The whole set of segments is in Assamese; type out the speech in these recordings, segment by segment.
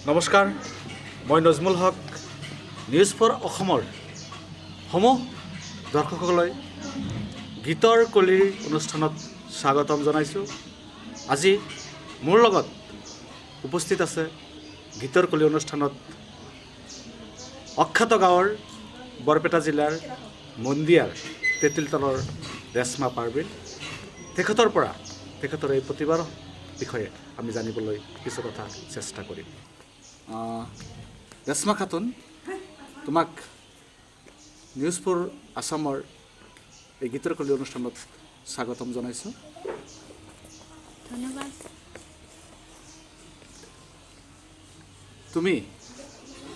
নমস্কাৰ, মই নজমুল হক নিউজ ফৰ অসমৰ সমূহ দৰ্শকসকললৈ গীতৰ কলিৰ অনুষ্ঠানত স্বাগতম জনাইছোঁ। আজি মোৰ লগত উপস্থিত আছে গীতৰ কলি অনুষ্ঠানত অখ্যাত গাঁৱৰ বৰপেটা জিলাৰ মন্দিয়াৰ তেঁতুলতলৰ ৰেশ্মা পাৰ্বিন। তেখেতৰ এই প্ৰতিভাৰ বিষয়ে আমি জানিবলৈ কিছু কথা চেষ্টা কৰিম। ৰেশ্মা খাতুন, তোমাক নিউজ ফৰ আছামৰ এই গীতৰ কলি অনুষ্ঠানত স্বাগতম জনাইছোঁ। ধন্যবাদ। তুমি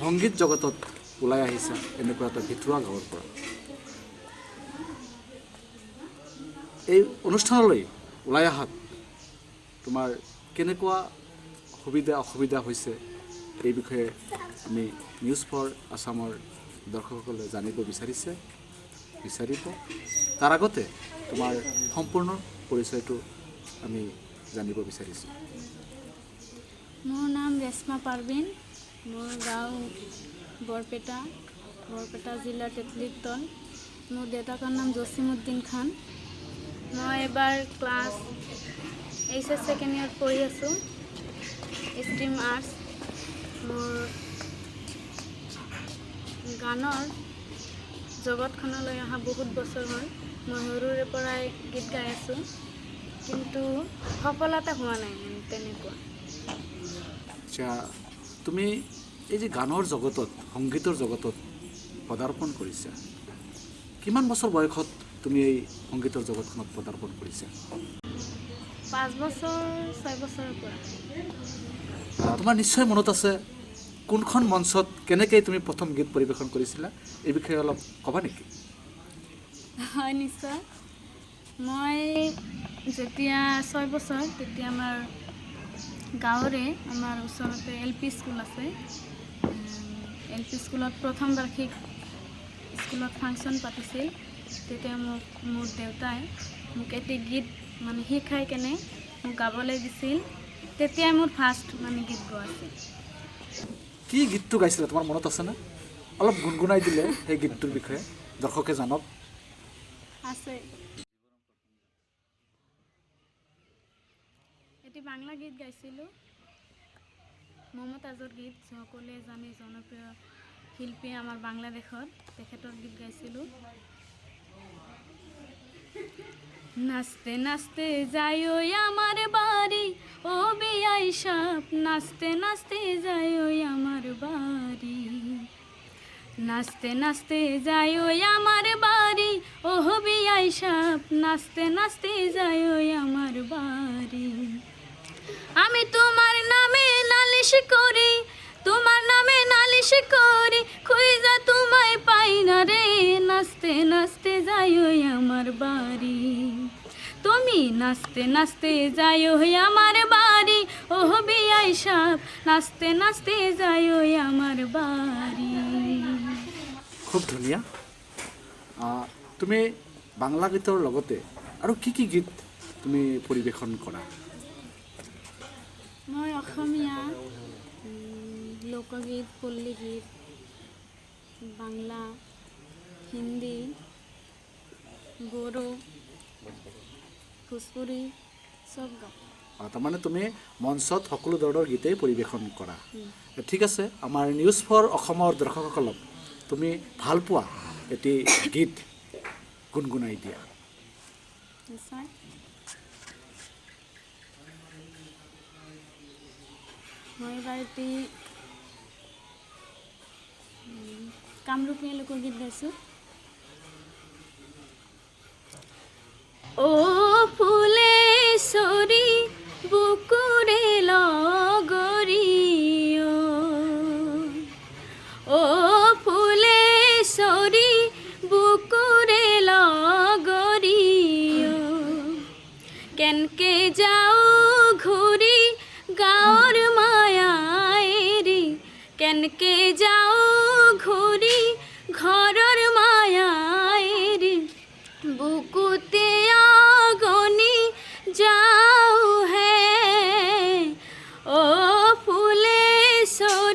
সংগীত জগতত ওলাই আহিছা এনেকুৱা এটা ভিতৰুৱা গাঁৱৰ পৰা। এই অনুষ্ঠানলৈ ওলাই অহাত তোমাৰ কেনেকুৱা সুবিধা অসুবিধা হৈছে এই বিষয়ে আমি নিউজ ফৰ আছামৰ দৰ্শকসকলে জানিব বিচাৰিব। তাৰ আগতে তোমাৰ সম্পূৰ্ণ পৰিচয়টো আমি জানিব বিচাৰিছোঁ। মোৰ নাম ৰেশ্মা পাৰ্বিন। মোৰ গাঁও বৰপেটা জিলাৰ তেঁতুলিতল। মোৰ দেউতাকৰ নাম জছিমউদ্দিন খান। মই এবাৰ ক্লাছ HS ছেকেণ্ড ইয়েৰত পঢ়ি আছোঁ, ষ্ট্ৰীম আৰ্টছ। মোৰ গানৰ জগতখনলৈ অহা বহুত বছৰ হ'ল। মই সৰুৰে পৰাই গীত গাই আছোঁ, কিন্তু সফলতা হোৱা নাই তেনেকুৱা। আচ্ছা, তুমি এই যে গানৰ জগতত, সংগীতৰ জগতত পদাৰ্পণ কৰিছা, কিমান বছৰ বয়সত তুমি এই সংগীতৰ জগতখনত পদাৰ্পণ কৰিছা? 5 বছৰ 6 বছৰৰ পৰা। তোমাৰ নিশ্চয় মনত আছে কোনখন মঞ্চত কেনেকৈ তুমি প্ৰথম গীত পৰিৱেশন কৰিছিলা, এই বিষয়ে অলপ ক'বা নেকি? হয়, নিশ্চয়। মই যেতিয়া 6 বছৰ, তেতিয়া আমাৰ গাঁৱৰে আমাৰ ওচৰতে LP স্কুল আছে। LP স্কুলত প্ৰথম বাৰ্ষিক স্কুলত ফাংচন পাতিছিল। তেতিয়া মোৰ দেউতাই মোক এটি গীত শিকাই কেনে মোক গাবলৈ দিছিল। তেতিয়াই মোৰ ফাৰ্ষ্ট গীত গোৱা আছিল। কি গীতটো গাইছিলা, তোমাৰ মনত আছেনে? অলপ গুণগুণাই দিলে সেই গীতটোৰ বিষয়ে দৰ্শকে জানক। আছে, এটি বাংলা গীত গাইছিলোঁ, মমতাজৰ গীত। সকলোৱে জানে, জনপ্ৰিয় শিল্পী আমাৰ বাংলাদেশত, তেখেতৰ গীত গাইছিলোঁ। নাচতে নাচতে যাই ওই আমার বাড়ি, ও বিয়াই সাপ, নাচতে নাচতে যাই ওই আমার বাড়ি, নাচতে নাচতে যাই ওই আমার বাড়ি, ও বিয়াই সাপ, নাচতে নাচতে যাই ওই আমার বাড়ি। আমি তোমার নামে নালিশ করি, তোমার নামে নালিশ করি, খুঁজা তোমায় পাই না রে, নাচতে নাচতে যাই ওই আমার বাড়ি। তুমি নাচতে নাচতে যাই ওই আমার বাড়ি, ও বিয়াই সাপ, নাচতে নাচতে যাই ওই আমার বাড়ি। খুব ধুনীয়া। তুমি বাংলা গীতৰ লগতে আৰু কি কি গীত তুমি পৰিৱেশন কৰা? মই অসমীয়া লোকগীত, পল্লী গীত, বাংলা, হিন্দী, বড়ো, ভোজপুৰী চব গাওঁ। তাৰমানে তুমি মঞ্চত সকলো ধৰণৰ গীতেই পৰিৱেশন কৰা। ঠিক আছে, আমাৰ নিউজ ফৰ অসমৰ দৰ্শকসকলক তুমি ভাল পোৱা এটি গীত গুণগুণাই দিয়া। নিশ্চয়। মই এবাৰ এটি কামৰূপীয়া লোকগীত গাইছোঁ। ও ফুলেশ্বৰী বুকুৰে লগৰী, ও ফুলেশ্বৰী বুকুৰে লগৰী, কেনকে যাও ঘূৰি গাঁৱৰ মায়া এৰি, কেনকে যাও ঘূৰি ঘৰৰ মায়া এৰি, বুকুতে আগনি যাও হে, ও ফুলেশ্বৰী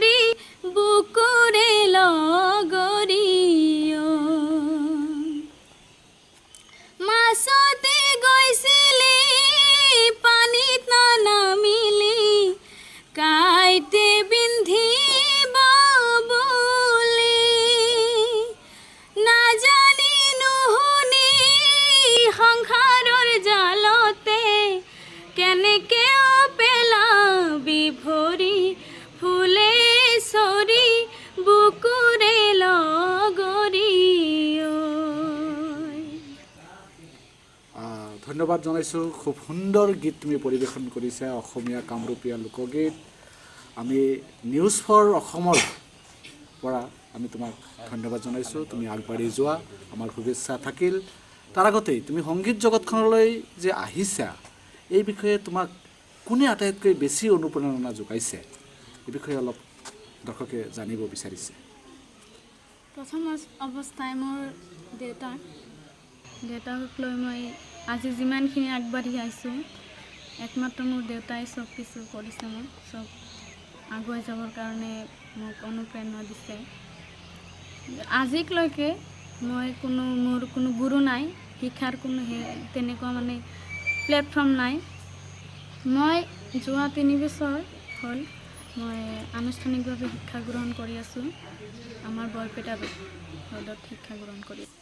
ধন্যবাদ জনাইছোঁ। খুব সুন্দৰ গীত তুমি পৰিৱেশন কৰিছা, অসমীয়া কামৰূপীয়া লোকগীত। আমি নিউজ ফৰ অসমৰ পৰা আমি তোমাক ধন্যবাদ জনাইছোঁ। তুমি আগবাঢ়ি যোৱা, আমাৰ শুভেচ্ছা থাকিল। তাৰ আগতেই তুমি সংগীত জগতখনলৈ যে আহিছা, এই বিষয়ে তোমাক কোনে আটাইতকৈ বেছি অনুপ্ৰেৰণা যোগাইছে, এই বিষয়ে অলপ দৰ্শকে জানিব বিচাৰিছে। প্ৰথম অৱস্থাই মোৰ দেউতাক লৈ মই আজি যিমানখিনি আগবাঢ়ি আহিছোঁ, একমাত্ৰ মোৰ দেউতাই চব কিছু কৰিছে। মোক চব আগুৱাই যাবৰ কাৰণে মোক অনুপ্ৰেৰণা দিছে। আজিলৈকে মোৰ কোনো গুৰু নাই, শিক্ষাৰ কোনো তেনেকুৱা মানে প্লেটফৰ্ম নাই। মই যোৱা 3 বছৰ হ'ল মই আনুষ্ঠানিকভাৱে শিক্ষা গ্ৰহণ কৰি আছোঁ। আমাৰ বৰপেটা ৰোডত শিক্ষা গ্ৰহণ কৰি আছোঁ।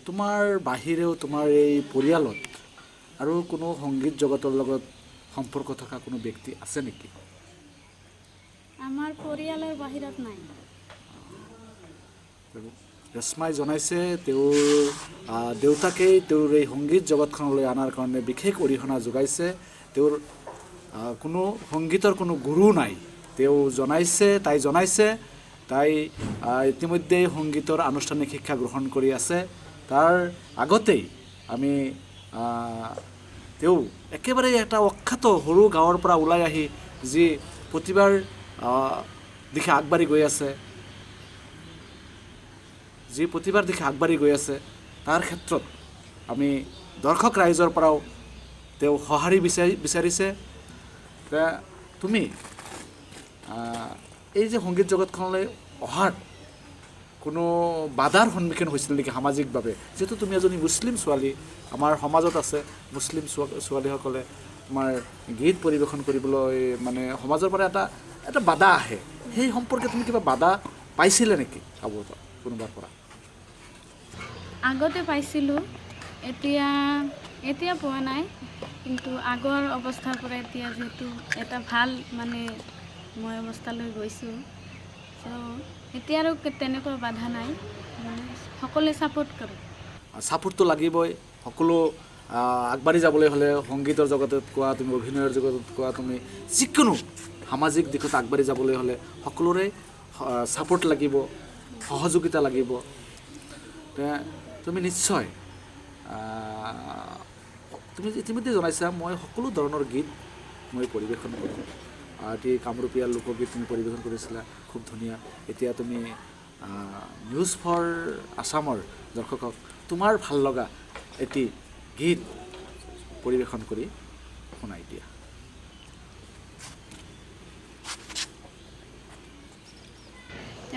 তোমাৰ বাহিৰেও তোমাৰ এই পৰিয়ালত আৰু কোনো সংগীত জগতৰ লগত সম্পৰ্ক থকা কোনো ব্যক্তি আছে নেকি? আমাৰ পৰিয়ালৰ বাহিৰত নাই। ৰেশ্মাই জনাইছে তেওঁৰ দেউতাকেই তেওঁৰ এই সংগীত জগতখনলৈ অনাৰ কাৰণে বিশেষ অৰিহণা যোগাইছে। তেওঁৰ কোনো সংগীতৰ কোনো গুৰু নাই। তাই জনাইছে তাই ইতিমধ্যেই সংগীতৰ আনুষ্ঠানিক শিক্ষা গ্ৰহণ কৰি আছে। তাৰ আগতেই আমি তেওঁ একেবাৰে এটা অখ্যাত সৰু গাঁৱৰ পৰা ওলাই আহি যি প্ৰতিভাৰ দিশে আগবাঢ়ি গৈ আছে, তাৰ ক্ষেত্ৰত আমি দৰ্শক ৰাইজৰ পৰাও তেওঁ সঁহাৰি বিচাৰিছে। তুমি এই যে সংগীত জগতখনলৈ অহাত কোনো বাধাৰ সন্মুখীন হৈছিল নেকি সামাজিকভাৱে? যিহেতু তুমি এজনী মুছলিম ছোৱালী, আমাৰ সমাজত আছে মুছলিম ছোৱালীসকলে তোমাৰ গীত পৰিৱেশন কৰিবলৈ মানে সমাজৰ পৰা এটা বাধা আহে। সেই সম্পৰ্কে তুমি কিবা বাধা পাইছিলে নেকি কোনোবাৰ পৰা? আগতে পাইছিলোঁ, এতিয়া পোৱা নাই। কিন্তু আগৰ অৱস্থাৰ পৰা এতিয়া যিহেতু এটা ভাল মানে মই অৱস্থালৈ গৈছোঁ, এতিয়া আৰু তেনেকুৱা বাধা নাই। মানে সকলোৱে ছাপোৰ্ট কৰে। ছাপোৰ্টটো লাগিবই। সকলো আগবাঢ়ি যাবলৈ হ'লে সংগীতৰ জগতত কোৱা, তুমি অভিনয়ৰ জগতত কোৱা, তুমি যিকোনো সামাজিক দিশত আগবাঢ়ি যাবলৈ হ'লে সকলোৰে ছাপোৰ্ট লাগিব, সহযোগিতা লাগিব। তুমি নিশ্চয় তুমি ইতিমধ্যে জনাইছা মই সকলো ধৰণৰ গীত মই পৰিৱেশন কৰোঁ। এটি কামৰূপীয়া লোকগীত তুমি পৰিৱেশন কৰিছিলা, খুব ধুনীয়া। এতিয়া তুমি নিউজ ফৰ আছামৰ দৰ্শকক তোমাৰ ভাল লগা এটি গীত পৰিৱেশন কৰি শুনাই দিয়া।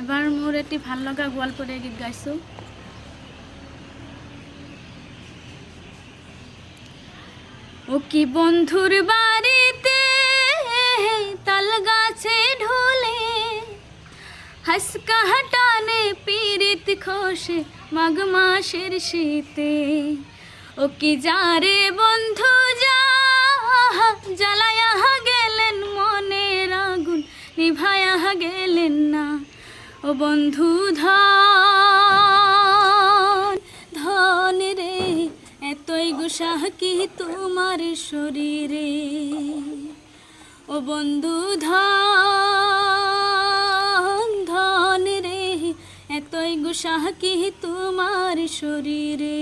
এবাৰ মোৰ এটি ভাল লগা গোৱালপৰীয়া গীত গাইছোঁ। ও কি বন্ধুর বাড়িতে তাল গাছে ঢোলে, হাসকা হাটানে পীড়িত খোশে মাঘ মাসের শীতে। ও কি যারে বন্ধু যা জ্বালায়া গেলেন মনের আগুন নিভায়া গেলেন না। ও বন্ধু ধন রে এতই গুসাহ কি তোমার শরীরে। ও বন্ধু ধন রে এতই গুসাহ কি তোমার শরীরে।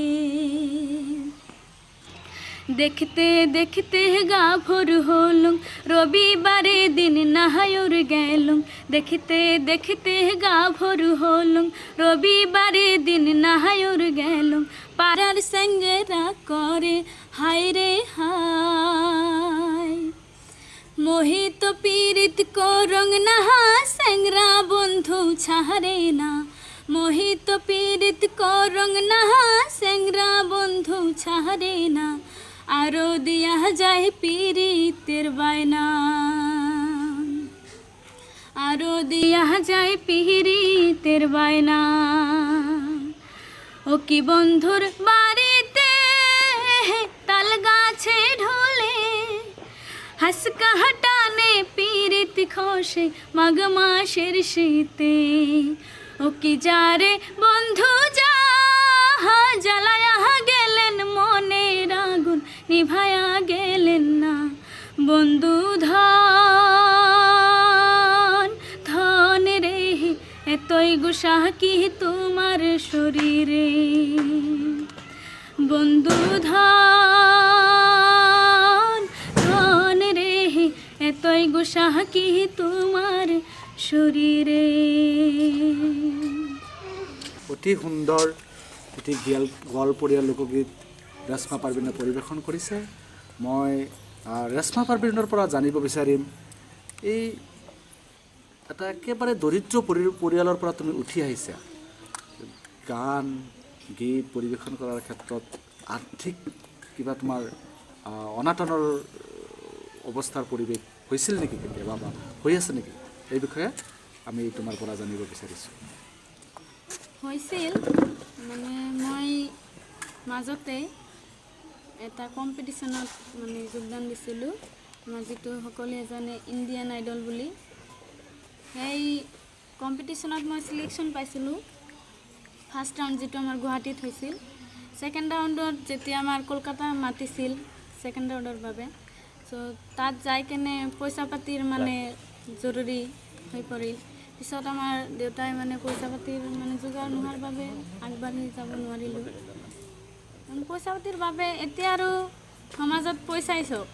দেখতে দেখতে গা ভোর হলুম রবিবারে দিন নাহায়ুর গেলুম। দেখতে দেখতে গা ভোর হলুম রবিবারে দিন নাহায়ুর গেলুম। পাড়ার সঙ্গেরা করে হায় রে হায়, মোহিত পীড়িত করং নাহা সেংরা বন্ধু ছাড়ে না। মোহিত পীড়িত করং নাহা সেংরা বন্ধু ছাড়ে না। আরো দিয়া যায় পীড়িতের বায়না, আরো দিয়া যায় পীড়িতের বায়না। ও কি বন্ধুর বাড়িতে তাল গাছে ঢোলে, হাসকা হাটানে পীড়িত খোশে মাঘ মাসের শীতে। ও কি যারে বন্ধু যা জ্বালায়া গেলেন মন নিভায়া গেলেন না বন্ধু ধন ধন রে এতই গুসা কি তোমার শরীরে বন্ধু ধন ধন রে এতই গুসা কি তোমার শরীরে। অতি সুন্দৰ এটি গোৱালপৰীয়া লোকগীত ৰেশ্মা পাৰ্বিনে পৰিৱেশন কৰিছে। মই ৰেশ্মা পাৰ্বিনৰ পৰা জানিব বিচাৰিম, এই এটা একেবাৰে দৰিদ্ৰ পৰিয়ালৰ পৰা তুমি উঠি আহিছা, গান গীত পৰিৱেশন কৰাৰ ক্ষেত্ৰত আৰ্থিক কিবা তোমাৰ অনাটনৰ অৱস্থাৰ পৰিৱেশ হৈছিল নেকি কেতিয়াবা বা হৈ আছে নেকি? এই বিষয়ে আমি তোমাৰ পৰা জানিব বিচাৰিছোঁ। হৈছিল মানে মই মাজতে এটা কম্পিটিশ্যনত মানে যোগদান দিছিলোঁ, আমাৰ যিটো সকলোৱে জানে ইণ্ডিয়ান আইডল বুলি। সেই কম্পিটিশ্যনত মই ছিলেকশ্যন পাইছিলোঁ। ফাৰ্ষ্ট ৰাউণ্ড যিটো আমাৰ গুৱাহাটীত হৈছিল, ছেকেণ্ড ৰাউণ্ডত যেতিয়া আমাৰ কলকাতা মাতিছিল ছেকেণ্ড ৰাউণ্ডৰ বাবে, চ' তাত যাই কেনে পইচা পাতিৰ মানে জৰুৰী হৈ পৰিল। পিছত আমাৰ দেউতাই মানে পইচা পাতিৰ মানে যোগাৰ নোহোৱাৰ বাবে আগবাঢ়ি যাব নোৱাৰিলোঁ। পইচা পাতিৰ বাবে এতিয়া আৰু সমাজত পইচাই চব,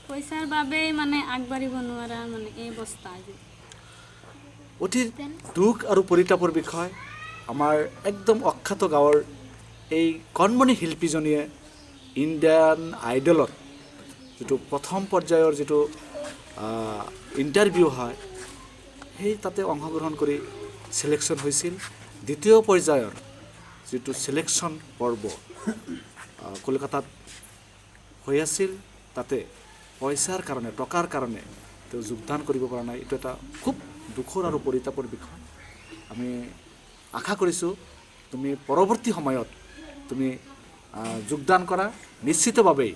পইচাৰ বাবেই মানে আগবাঢ়িব নোৱাৰা মানে এই অৱস্থা আজি। অতি দুখ আৰু পৰিতাপৰ বিষয়। আমাৰ একদম অখ্যাত গাঁৱৰ এই কণমণি শিল্পীজনীয়ে ইণ্ডিয়ান আইডলত যিটো প্ৰথম পৰ্যায়ৰ যিটো ইণ্টাৰভিউ হয়, সেই তাতে অংশগ্ৰহণ কৰি ছিলেকশ্যন হৈছিল। দ্বিতীয় পৰ্যায়ৰ যিটো ছিলেকশ্যন পৰ্ব কলকাতাত হৈ আছিল, তাতে পইচাৰ কাৰণে টকাৰ কাৰণে তেওঁ যোগদান কৰিব পৰা নাই। এইটো এটা খুব দুখৰ আৰু পৰিতাপৰ বিষয়। আমি আশা কৰিছোঁ তুমি পৰৱৰ্তী সময়ত তুমি যোগদান কৰা, নিশ্চিতভাৱেই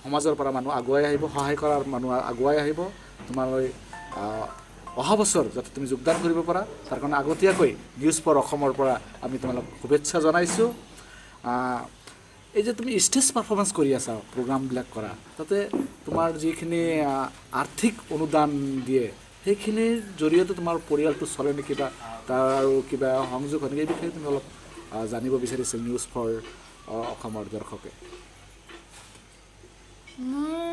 সমাজৰ পৰা মানুহ আগুৱাই আহিব, সহায় কৰাৰ মানুহ আগুৱাই আহিব। তোমালৈ অহা বছৰ যাতে তুমি যোগদান কৰিব পাৰা, তাৰ কাৰণে আগতীয়াকৈ নিউজ ফৰ অসমৰ পৰা আমি তোমালোক শুভেচ্ছা জনাইছোঁ। এই যে তুমি ষ্টেজ পাৰফৰ্মেঞ্চ কৰি আছা, প্ৰগ্ৰামবিলাক কৰা, তাতে তোমাৰ যিখিনি আৰ্থিক অনুদান দিয়ে, সেইখিনিৰ জৰিয়তে তোমাৰ পৰিয়ালটো চলে নেকি বা তাৰ আৰু কিবা সংযোগ হয় নেকি? এই বিষয়ে তুমি অলপ জানিব বিচাৰিছিল নিউজ ফৰ অসমৰ দৰ্শকে। মোৰ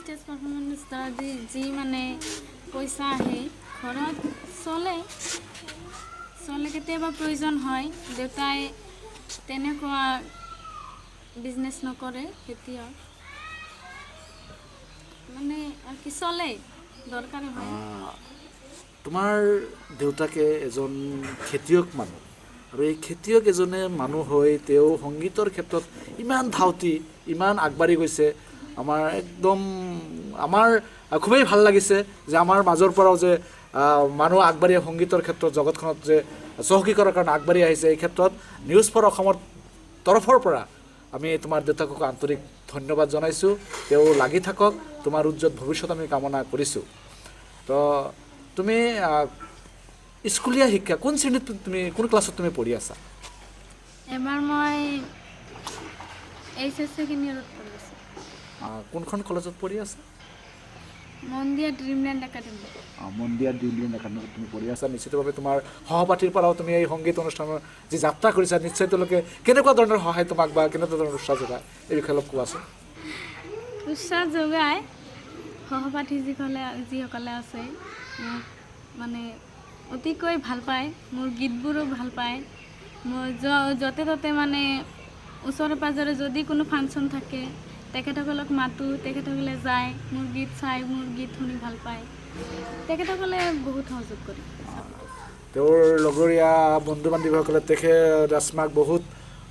ষ্টেজ পাৰফৰ্মেঞ্চ দ্বাৰা যি মানে পইচা আহে ঘৰত চলে কেতিয়াবা প্ৰয়োজন হয়। দেউতাই তেনেকুৱা বিজনেছ নকৰে, খেতিয়ক মানে আৰু কি চলে, দৰকাৰ হয়। তোমাৰ দেউতাকে এজন খেতিয়ক মানুহ, আৰু এই খেতিয়ক এজনে মানুহ হৈ তেওঁ সংগীতৰ ক্ষেত্ৰত ইমান ধাউতি, ইমান আগবাঢ়ি গৈছে। আমাৰ খুবেই ভাল লাগিছে যে আমাৰ মাজৰ পৰাও যে মানুহ আগবাঢ়ি সংগীতৰ ক্ষেত্ৰত জগতখনত যে চহকী কৰাৰ কাৰণে আগবাঢ়ি আহিছে। এই ক্ষেত্ৰত নিউজ ফৰ অসমৰ তৰফৰ পৰা আমি তোমাৰ দেউতাকক আন্তৰিক ধন্যবাদ জনাইছোঁ। তেওঁ লাগি থাকক, তোমাৰ উজ্জ্বল ভৱিষ্যত আমি কামনা কৰিছোঁ। তো তুমি স্কুলীয়া শিক্ষা কোন শ্ৰেণীত, তুমি কোন ক্লাছত তুমি পঢ়ি আছা? এবাৰ মই HSC ছেকেণ্ড ইয়েৰত পঢ়ি আছোঁ। কোনখন কলেজত পঢ়ি আছা? Mandia Dreamland Academy. Mandia Dreamland একাডেমিত তুমি পঢ়ি আছা। নিশ্চিতভাৱে তোমাৰ সহপাঠীৰ পৰাও তুমি এই সংগীত অনুষ্ঠানৰ যি যাত্ৰা কৰিছা, নিশ্চয় তেওঁলোকে কেনেকুৱা ধৰণৰ সহায় তোমাক বা কেনেকুৱা ধৰণৰ উৎসাহ যোগায়, এই বিষয়ে অলপ কোৱাচোন। উৎসাহ যোগায় সহপাঠী যিসকলে আছে, মোক মানে অতিকৈ ভাল পায়, মোৰ গীতবোৰো ভাল পায়। মই য'তে ত'তে মানে ওচৰে পাঁজৰে যদি কোনো ফাংচন থাকে, তেখেতসকলক মাতোঁ, তেখেতসকলে যায়, মোৰ গীত চাই, মোৰ গীত শুনি ভাল পায়। তেখেতসকলে বহুত সহযোগ কৰে। তেওঁৰ লগৰীয়া বন্ধু বান্ধৱীসকলে ৰেশ্মাক বহুত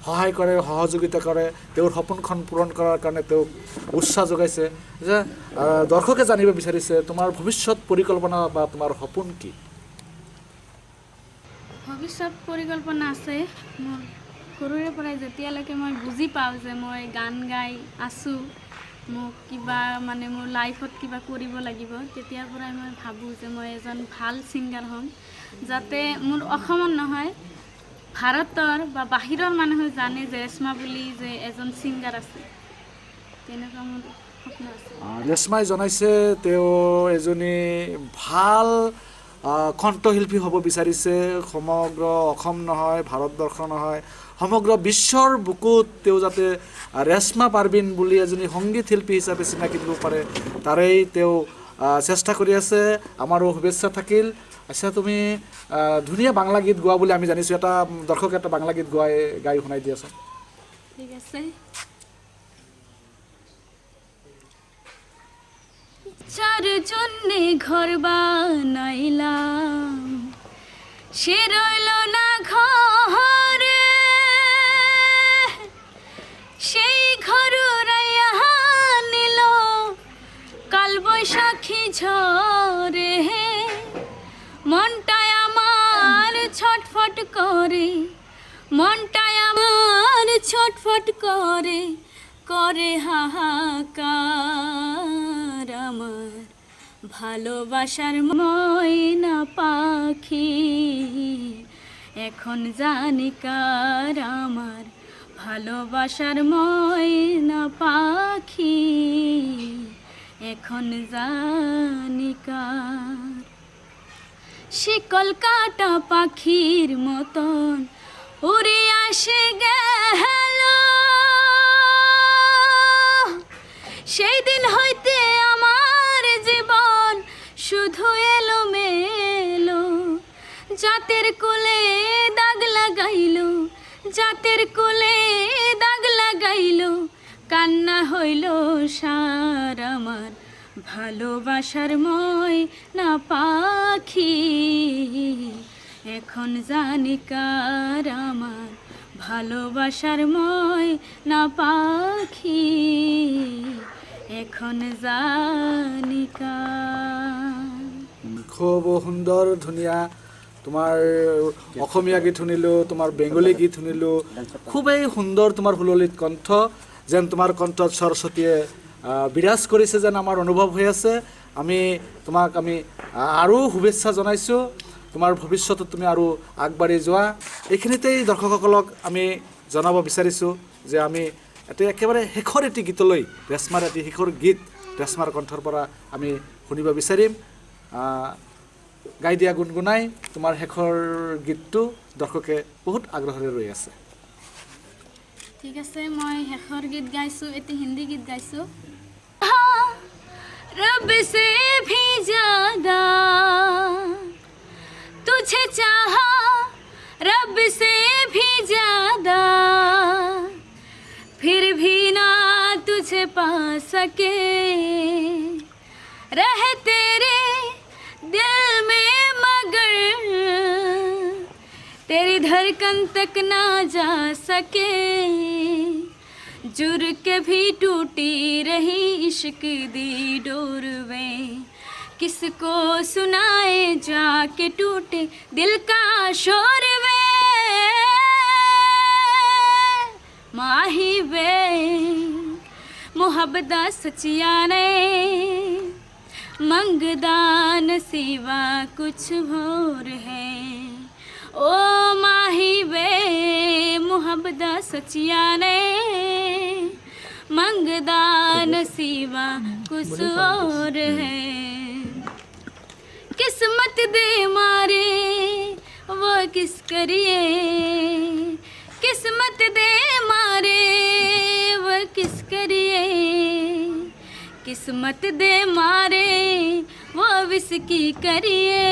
সহায় কৰে, সহযোগিতা কৰে, তেওঁৰ সপোনখন পূৰণ কৰাৰ কাৰণে তেওঁক উৎসাহ যোগাইছে। যে দৰ্শকে জানিব বিচাৰিছে তোমাৰ ভৱিষ্যত পৰিকল্পনা বা তোমাৰ সপোন কি? ভৱিষ্যত পৰিকল্পনা আছে মোৰ। সৰুৰে পৰাই যেতিয়ালৈকে মই বুজি পাওঁ যে মই গান গাই আছোঁ, মোক কিবা মানে মোৰ লাইফত কিবা কৰিব লাগিব, তেতিয়াৰ পৰাই মই ভাবোঁ যে মই এজন ভাল ছিংগাৰ হ'ম, যাতে মোৰ অসমত নহয় ভাৰতৰ বা বাহিৰৰ মানুহে জানে যে ৰেশ্মা বুলি যে এজন ছিংগাৰ আছে, তেনেকুৱা মোৰ সপোন আছে। ৰেশ্মাই জনাইছে তেওঁ এজনী ভাল কণ্ঠশিল্পী হ'ব বিচাৰিছে। সমগ্ৰ অসম নহয়, ভাৰতবৰ্ষ নহয়, সমগ্ৰ বিশ্বৰ বুকুত তেওঁ যাতে ৰেশ্মা পাৰবিন বুলি এজনী সংগীত শিল্পী হিচাপে চিনাকি দিব পাৰে, তাৰেই তেওঁ চেষ্টা কৰি আছে। আমাৰো শুভেচ্ছা থাকিল। আচ্ছা, তুমি ধুনীয়া বাংলা গীত গোৱা বুলি আমি জানিছোঁ, এটা দৰ্শক এটা বাংলা গীত গাই শুনাই দিয়াচোন। ঠিক আছে। যার জন্যে ঘর বানাইলাম সে রইল না ঘরে, সেই ঘর উড়াইয়া নিল কাল বৈশাখী ঝরে। মনটায় আমার ছটফট করে, মনটায় আমার ছটফট করে, করে হাহাকার আমার ভালোবাসার ময়না পাখি। এখন জানি কার আমার ভালোবাসার ময়না পাখি, এখন জানি কার। সে কলকাতা পাখির মতন উড়ে আসে গেল, সেই দিন হইতে আমার জীবন শুধু এলো মেলো। জাতের কোলে দাগ লাগাইল, জাতের কোলে দাগ লাগাইল, কান্না হইল সার আমার ভালোবাসার ময়না পাখি। এখন জানি কার আমার ভালোবাসার ময়না পাখি, এখন জানি কার। খুব সুন্দৰ, ধুনীয়া। তোমাৰ অসমীয়া গীত শুনিলোঁ, তোমাৰ বেংগলী গীত শুনিলোঁ, খুবেই সুন্দৰ তোমাৰ সুললিত কণ্ঠ। যেন তোমাৰ কণ্ঠত সৰস্বতীয়ে বিৰাজ কৰিছে যেন আমাৰ অনুভৱ হৈ আছে। তোমাক আমি আৰু শুভেচ্ছা জনাইছোঁ। তোমাৰ ভৱিষ্যতত তুমি আৰু আগবাঢ়ি যোৱা। এইখিনিতেই দৰ্শকসকলক আমি জনাব বিচাৰিছোঁ যে আমি একেবাৰে শেষৰ এটি গীতলৈ, ৰেশ্মাৰ এটি শেষৰ গীত ৰেশ্মাৰ কণ্ঠৰ পৰা আমি শুনিব বিচাৰিম। গাই দিয়া গুণগুণাই তোমাৰ শেষৰ গীতটো দৰ্শকে বহুত আগ্ৰহেৰে ৰৈ আছে। ঠিক আছে, মই শেষৰ গীত গাইছোঁ, এটি হিন্দী গীত গাইছোঁ। रब से भी ज्यादा तुझे चाहा, रब से भी ज्यादा, फिर भी ना तुझे पा सके। रहे तेरे दिल में मगर तेरी धड़कन तक ना जा सके। जुर के भी टूटी रही इश्क दी डोर वे, किसको सुनाए जाके टूटे दिल का शोर वे। माही वे मुहब्बत सचिया ने मंगदा नसीबा कुछ और है। ओ माही वे मुहब्बत सचिया ने मंगदा नसीबा कुछ और है। किस्मत दे मारे वो किस करिए, किस्मत दे मारे वो किस करिए। किस्मत दे मारे वो विसकी करिए,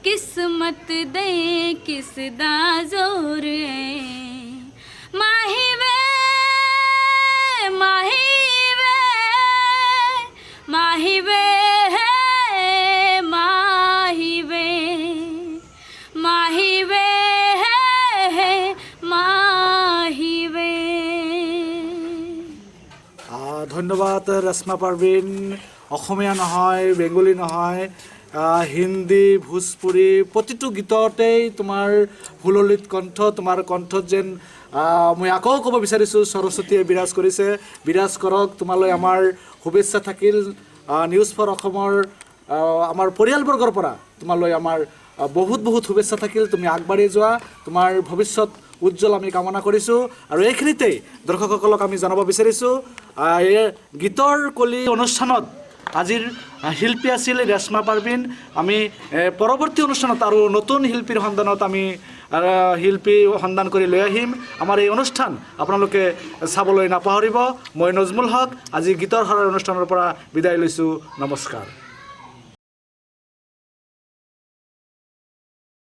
किस्मत दे किस दा जोर है। माही वे माही वे माही वे माही वे माही वे माही वे। ধন্যবাদ ৰেশ্মা পাৰবিন। অসমীয়া নহয়, বেংগলী নহয়, হিন্দী, ভোজপুৰী প্ৰতিটো গীততেই তোমাৰ সুললিত কণ্ঠ। তোমাৰ কণ্ঠত যেন মই আকৌ ক'ব বিচাৰিছোঁ সৰস্বতীয়ে বিৰাজ কৰিছে। বিৰাজ কৰক। তোমালৈ আমাৰ শুভেচ্ছা থাকিল। নিউজ ফৰ অসমৰ আমাৰ পৰিয়ালবৰ্গৰ পৰা তোমালৈ আমাৰ বহুত বহুত শুভেচ্ছা থাকিল তুমি আগবাঢ়ি যোৱা তোমাৰ ভৱিষ্যত উজ্জ্বল আমি কামনা কৰিছোঁ আৰু এইখিনিতেই দৰ্শকসকলক আমি জনাব বিচাৰিছোঁ এই গীতৰ কলি অনুষ্ঠানত আজিৰ শিল্পী আছিল ৰেশ্মা পাৰভিন আমি পৰৱৰ্তী অনুষ্ঠানত আৰু নতুন শিল্পীৰ সন্ধানত আমি শিল্পী সন্ধান কৰি লৈ আহিম আমাৰ এই অনুষ্ঠান আপোনালোকে চাবলৈ নাপাহৰিব মই নজমুল হক আজি গীতৰ শৰাৰ অনুষ্ঠানৰ পৰা বিদায় লৈছোঁ নমস্কাৰ